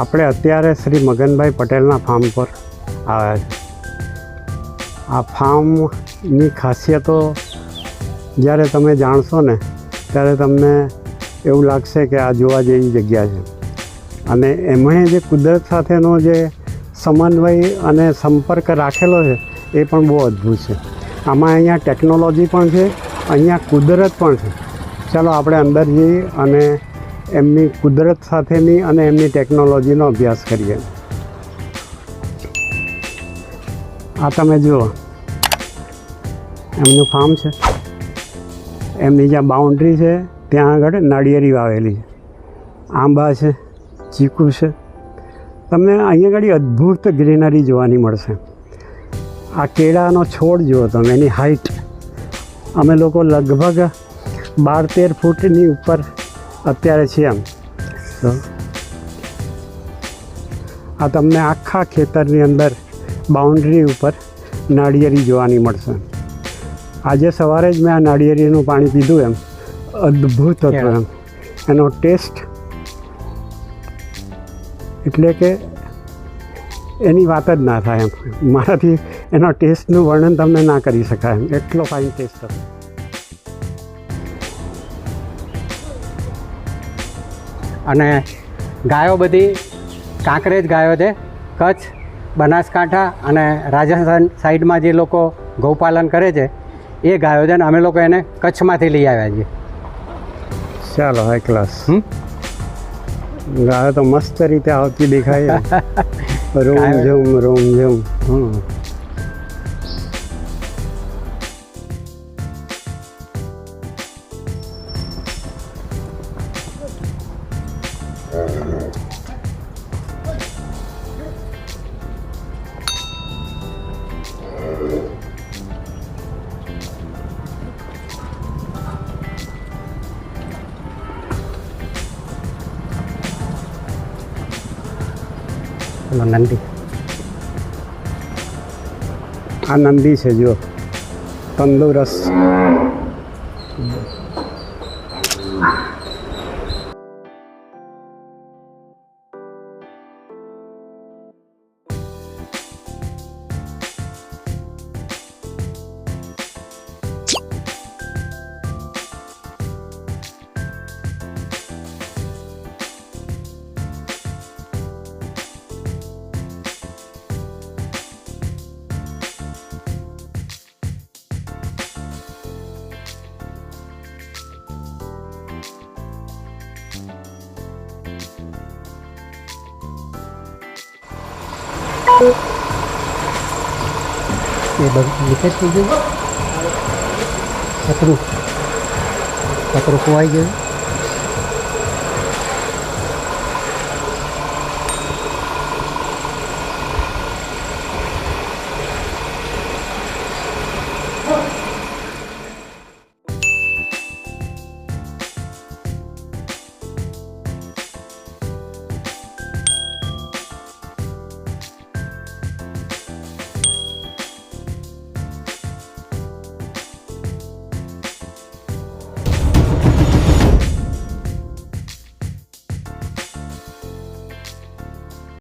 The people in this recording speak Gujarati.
આપણે અત્યારે શ્રી મગનભાઈ પટેલના ફાર્મ પર આવ્યા છે. આ ફાર્મની ખાસિયતો જ્યારે તમે જાણશો ને ત્યારે તમને એવું લાગશે કે આ જોવા જેવી જગ્યા છે. અને એમણે જે કુદરત સાથેનો જે સમન્વય અને સંપર્ક રાખેલો છે એ પણ બહુ અદ્ભુત છે. આમાં અહીંયા ટેકનોલોજી પણ છે, અહીંયા કુદરત પણ છે. ચાલો આપણે અંદર જઈએ અને એમની કુદરત સાથેની અને એમની ટેકનોલોજીનો અભ્યાસ કરીએ. આ તમે જુઓ, એમનું ફાર્મ છે. એમની જ્યાં બાઉન્ડ્રી છે ત્યાં આગળ નાળિયેરી વાવેલી છે, આંબા છે, ચીકુ છે. તમને અહીંયા આગળ અદ્ભુત ગ્રીનરી જોવાની મળશે. આ કેળાનો છોડ જુઓ તમે, એની હાઈટ અમે લોકો લગભગ 12-13 ફૂટની ઉપર અત્યારે છીએ. આમ તો આ તમને આખા ખેતરની અંદર બાઉન્ડ્રી ઉપર નાળિયેરી જોવાની મળશે. આજે સવારે જ મેં આ નાળિયેરીનું પાણી પીધું, એમ અદ્ભુત હતું. એમ એનો ટેસ્ટ એટલે કે એની વાત જ ના થાય. એમ મારાથી એનો ટેસ્ટનું વર્ણન તમને ના કરી શકાય, એમ એટલો ફાઇન ટેસ્ટ હતો. અને ગાયો બધી કાંકરેજ ગાયો છે. કચ્છ, બનાસકાંઠા અને રાજસ્થાન સાઈડમાં જે લોકો ગૌપાલન કરે છે એ ગાયો છે, ને અમે લોકો એને કચ્છમાંથી લઈ આવ્યા છીએ. ચાલો, હાઈ ક્લાસ. ગાયો તો મસ્ત રીતે આવતી દેખાય. રોમ ઝુમ રોમ ઝુમ. નંદી, આ નંદી છે જો, તંદુરસ્ત. એ બધું લીકેજ થઈ ગયું, પતરું ખોવાઈ ગયું.